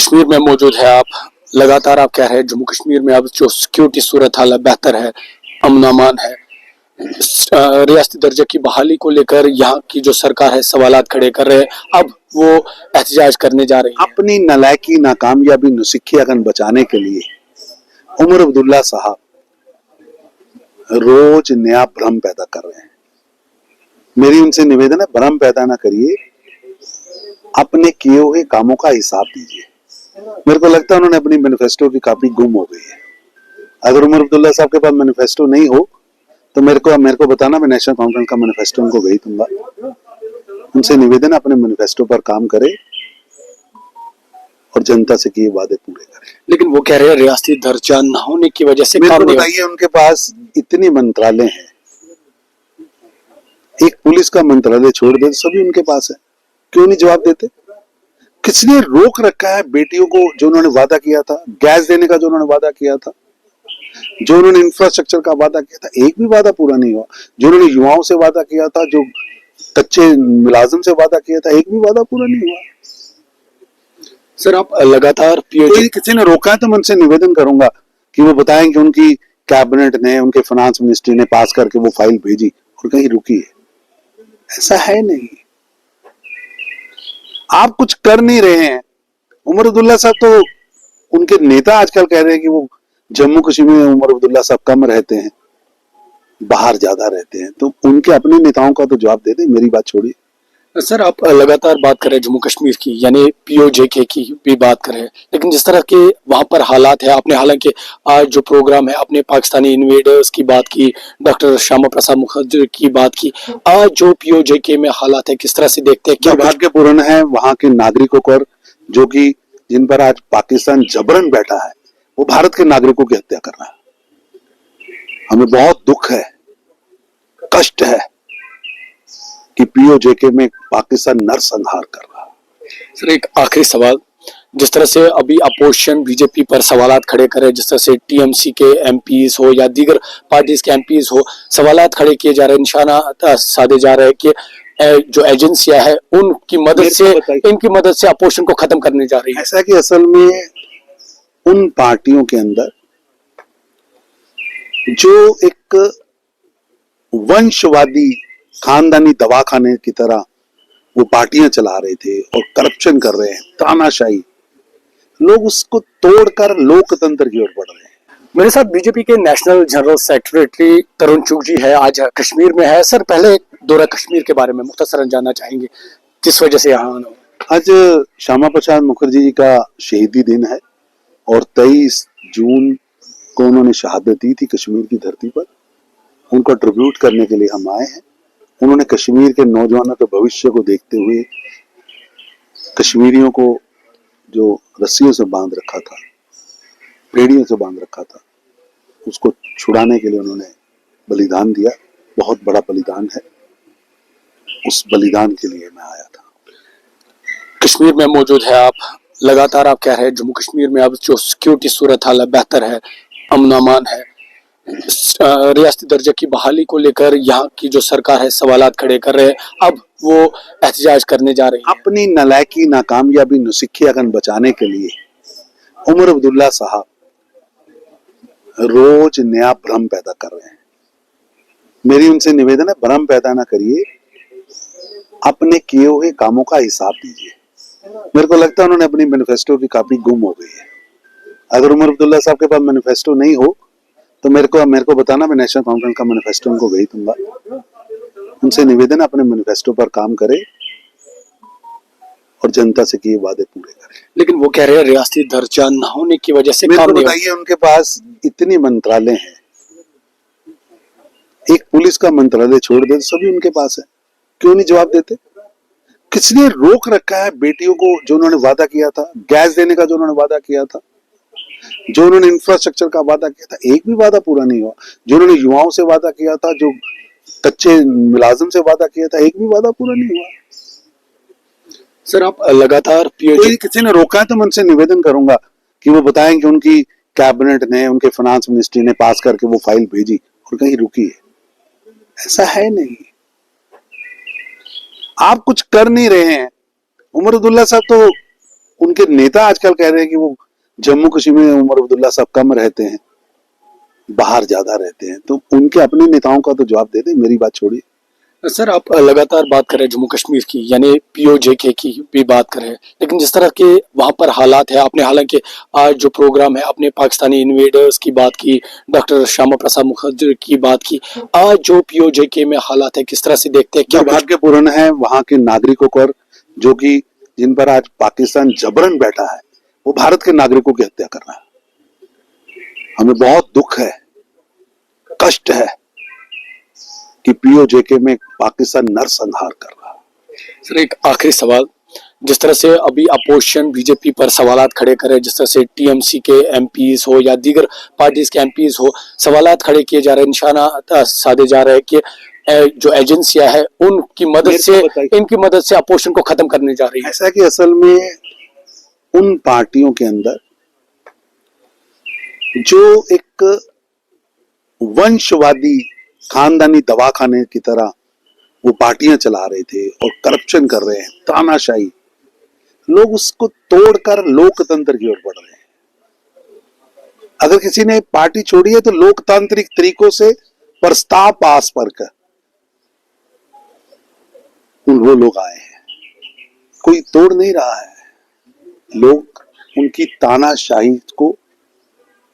कश्मीर में मौजूद है आप। लगातार आप कह रहे हैं जम्मू कश्मीर में अब जो सिक्योरिटी सूरत हाल बेहतर है, अमन अमान है। रियासती दर्जे की बहाली को लेकर यहाँ की जो सरकार है सवालात खड़े कर रहे हैं, अब वो एहतजाज करने जा रही है। अपनी नालायकी, नाकामयाबी, नुसिखियागन बचाने के लिए उमर अब्दुल्ला साहब रोज नया भ्रम पैदा कर रहे हैं। मेरी उनसे निवेदन है, भ्रम पैदा ना करिए, अपने किए हुए कामों का हिसाब दीजिए। मेरे को लगता है उन्होंने अपनी मैनिफेस्टो की कॉपी गुम हो गई है। अगर उमर अब्दुल्ला साहब के पास मैनिफेस्टो नहीं हो तो मेरे को बताना, मैं नेशनल कॉन्फ्रेंस का मैनिफेस्टो उनको भेज दूंगा। उनसे निवेदन है, अपने मैनिफेस्टो पर काम करे और जनता से किए वादे पूरे करें। लेकिन वो कह रहे हैं रियासती दर्जा न होने की वजह से मेरे काम को नहीं बताइए, उनके पास इतने मंत्रालय हैं, एक पुलिस का मंत्रालय छोड़ दे तो सभी उनके पास है, क्यों नहीं जवाब देते? किसने रोक रखा है बेटियों को जो उन्होंने वादा किया था, गैस देने का जो उन्होंने वादा किया था, जो उन्होंने इंफ्रास्ट्रक्चर का वादा किया था, एक भी वादा पूरा नहीं हुआ। जो उन्होंने युवाओं से वादा किया था, जो कच्चे मुलाजिम से वादा किया था, एक भी वादा पूरा नहीं हुआ। सर आप लगातार कोई किसी ने रोका है तो मैं उनसे निवेदन करूंगा कि वो बताएं कि उनकी कैबिनेट ने, उनके फाइनेंस मिनिस्ट्री ने पास करके वो फाइल भेजी और कहीं रुकी है। ऐसा है नहीं, आप कुछ कर नहीं रहे हैं। उमर अब्दुल्ला साहब तो, उनके नेता आजकल कह रहे हैं कि वो जम्मू कश्मीर में उमर अब्दुल्ला साहब कम रहते हैं, बाहर ज्यादा रहते हैं, तो उनके अपने नेताओं का तो जवाब दे दें, मेरी बात छोड़िए। सर आप लगातार बात कर रहे हैं जम्मू कश्मीर की, यानी पीओजेके की भी बात कर रहे हैं, लेकिन जिस तरह के वहां पर हालात है, आपने हालांकि आज जो प्रोग्राम है अपने पाकिस्तानी इन्वेडर्स की बात की, डॉक्टर श्यामा प्रसाद मुखर्जी की बात की, आज जो पीओजेके में हालात है किस तरह से देखते हैं? क्या दुर्भाग्यपूर्ण है वहां के नागरिकों पर, जो कि जिन पर आज पाकिस्तान जबरन बैठा है, वो भारत के नागरिकों की हत्या कर रहा है। हमें बहुत दुख है, कष्ट है कि पीओजेके में पाकिस्तान नरसंहार कर रहा है। सर एक आखिरी सवाल, जिस तरह से अभी अपोजिशन बीजेपी पर सवालात खड़े करे, जिस तरह से टीएमसी के एमपीज हो या दीगर पार्टीज के एमपीज हो, सवालात खड़े किए जा रहे हैं, निशाना साधे जा रहे हैं कि जो एजेंसियां है उनकी मदद से, इनकी मदद से अपोजिशन को खत्म करने जा रही है। ऐसा कि असल में उन पार्टियों के अंदर जो एक वंशवादी खानदानी दवाखाने की तरह वो पार्टियां चला रहे थे और करप्शन कर रहे हैं, तानाशाही, लोग उसको तोड़कर लोकतंत्र की ओर बढ़ रहे हैं। मेरे साथ बीजेपी के नेशनल जनरल सेक्रेटरी तरुण चुग जी है, आज कश्मीर में है। सर पहले दौरा कश्मीर के बारे में मुख्तसरन जानना चाहेंगे, किस वजह से यहाँ आना हुआ? आज श्यामा प्रसाद मुखर्जी जी का शहीदी दिन है और 23 जून को उन्होंने शहादत दी थी कश्मीर की धरती पर। उनको ट्रिब्यूट करने के लिए हम आए हैं। उन्होंने कश्मीर के नौजवानों के भविष्य को देखते हुए कश्मीरियों को जो रस्सियों से बांध रखा था, बेड़ियों से बांध रखा था, उसको छुड़ाने के लिए उन्होंने बलिदान दिया। बहुत बड़ा बलिदान है, उस बलिदान के लिए मैं आया था। कश्मीर में मौजूद है आप। लगातार आप कह रहे हैं जम्मू कश्मीर में अब जो सिक्योरिटी सूरत हाल बेहतर है, अमन अमान है। रियासती दर्जे की बहाली को लेकर यहाँ की जो सरकार है सवालात खड़े कर रहे हैं, अब वो एहतजाज करने जा रही है। अपनी नालायकी, नाकामयाबी, नुसिखियागन बचाने के लिए उमर अब्दुल्ला साहब रोज नया भ्रम पैदा कर रहे हैं। मेरी उनसे निवेदन है, भ्रम पैदा ना करिए, अपने किए हुए कामों का हिसाब दीजिए। मेरे को लगता है उन्होंने अपनी मैनिफेस्टो की कॉपी गुम हो गई है। अगर उमर अब्दुल्ला साहब के पास मैनिफेस्टो नहीं हो तो मेरे को बताना, मैं नेशनल कॉन्फ्रेंस का मैनिफेस्टो उनको भेज दूंगा। उनसे निवेदन है, अपने मैनिफेस्टो पर काम करे और जनता से किए वादे पूरे करें। लेकिन वो कह रहे हैं रियासती दर्जा न होने की वजह से मेरे काम को नहीं बताइए, उनके पास इतने मंत्रालय हैं, एक पुलिस का मंत्रालय छोड़ दे तो सभी उनके पास है, क्यों नहीं जवाब देते? किसने रोक रखा है बेटियों को जो उन्होंने वादा किया था, गैस देने का जो उन्होंने वादा किया था, जो उन्होंने इंफ्रास्ट्रक्चर का वादा किया था, एक भी वादा पूरा नहीं हुआ। जो उन्होंने युवाओं से वादा किया था, जो कच्चे मुलाजिम से वादा किया था, एक भी वादा पूरा नहीं हुआ। सर आप लगातार कोई किसी ने रोका है तो मैं उनसे निवेदन करूंगा कि वो बताएं कि उनकी कैबिनेट ने, उनके फाइनेंस मिनिस्ट्री ने पास करके वो फाइल भेजी और कहीं रुकी है। ऐसा है नहीं, आप कुछ कर नहीं रहे हैं। उमर अब्दुल्ला साहब तो, उनके नेता आजकल कह रहे हैं कि वो जम्मू कश्मीर में उमर अब्दुल्ला साहब कम रहते हैं, बाहर ज्यादा रहते हैं, तो उनके अपने नेताओं का तो जवाब दे दें, मेरी बात छोड़िए। सर, आप लगातार बात कर रहे हैं जम्मू कश्मीर की, यानी पीओजेके की भी बात कर रहे हैं, लेकिन जिस तरह के वहां पर हालात है, आपने हालांकि आज जो प्रोग्राम है आपने पाकिस्तानी इन्वेडर्स की बात की, डॉक्टर श्यामा प्रसाद मुखर्जी की बात की, आज जो पीओजेके में हालात है किस तरह से देखते हैं? क्या दुर्भाग्यपूर्ण है वहां के नागरिकों पर, जो कि जिन पर आज पाकिस्तान जबरन बैठा है, वो भारत के नागरिकों की हत्या कर रहा है। हमें बहुत दुख है, कष्ट है कि पीओजेके में पाकिस्तान नरसंहार कर रहा है। सर, एक आखिरी सवाल, जिस तरह से अभी अपोजिशन बीजेपी पर सवालात खड़े करे, जिस तरह से टीएमसी के एमपीज हो या दीगर पार्टीज के एमपीज हो, सवालात खड़े किए जा रहे हैं, निशाना साधे जा रहे हैं कि जो एजेंसियां है उनकी मदद से, इनकी मदद से अपोजिशन को खत्म करने जा रही है। ऐसा कि असल में उन पार्टियों के अंदर जो एक वंशवादी खानदानी दवाखाने की तरह वो पार्टियां चला रहे थे और करप्शन कर रहे हैं, तानाशाही, लोग उसको तोड़कर लोकतंत्र की ओर बढ़ रहे हैं। अगर किसी ने पार्टी छोड़ी है तो लोकतांत्रिक तरीकों से प्रस्ताव पास पर कर वो लोग आए हैं, कोई तोड़ नहीं रहा है। लोग उनकी तानाशाही को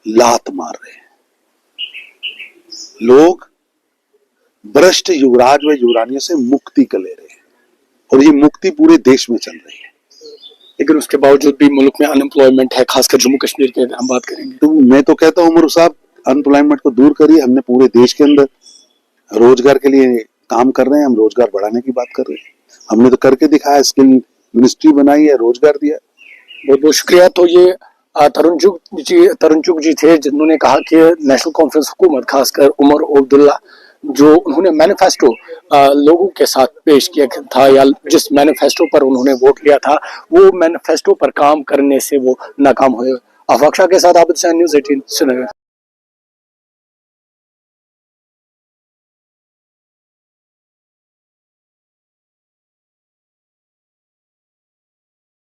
लात मार रहे हैं। लोग भ्रष्ट युवराज व युवरानियों से मुक्ति का ले रहे हैं और ये मुक्ति पूरे देश में चल रही है। लेकिन उसके बावजूद भी मुल्क में अनएम्प्लॉयमेंट है, खासकर जम्मू कश्मीर के हम बात करेंगे तो मैं तो कहता हूँ उमर साहब, अनएम्प्लॉयमेंट को दूर करिए। हमने पूरे देश के अंदर रोजगार के लिए काम कर रहे हैं, हम रोजगार बढ़ाने की बात कर रहे हैं, हमने तो करके दिखाया, स्किल मिनिस्ट्री बनाई है, रोजगार दिया। बहुत बहुत शुक्रिया। तो ये तरुण चुग जी थे जिन्होंने कहा कि नेशनल कॉन्फ्रेंस हुकूमत, खासकर उमर अब्दुल्ला, जो उन्होंने मैनिफेस्टो लोगों के साथ पेश किया था या जिस मैनिफेस्टो पर उन्होंने वोट लिया था, वो मैनिफेस्टो पर काम करने से वो नाकाम हुए। आफाक शाह के साथ आबिद हुसैन, न्यूज़ 18 श्रीनगर।